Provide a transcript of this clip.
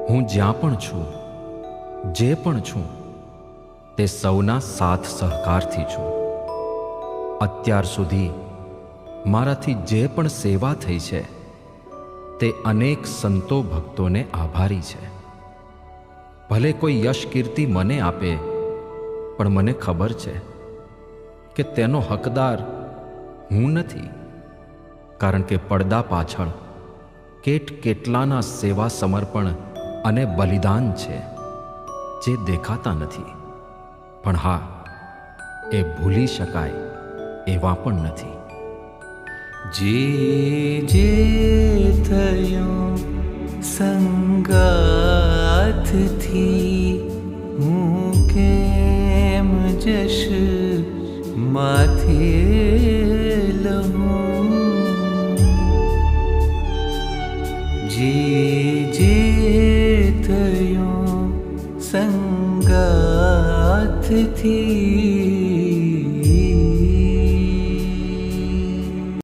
હું જ્યાં પણ છું, જે પણ છું, તે સૌના સાથ સહકારથી છું. અત્યાર સુધી મારાથી જે પણ સેવા થઈ છે તે અનેક સંતો ભક્તોને આભારી છે. ભલે કોઈ યશ કીર્તિ મને આપે, પણ મને ખબર છે કે તેનો હકદાર હું નથી, કારણ કે પડદા પાછળ કેટલાના સેવા સમર્પણ અને બલિદાન છે જે દેખાતા નથી, પણ હા, એ ભૂલી શકાય એવા પણ નથી. જે જે થયું સંગાથથી હું કેમ જશ માથે લઉં. જે જે થયું સંગાથથી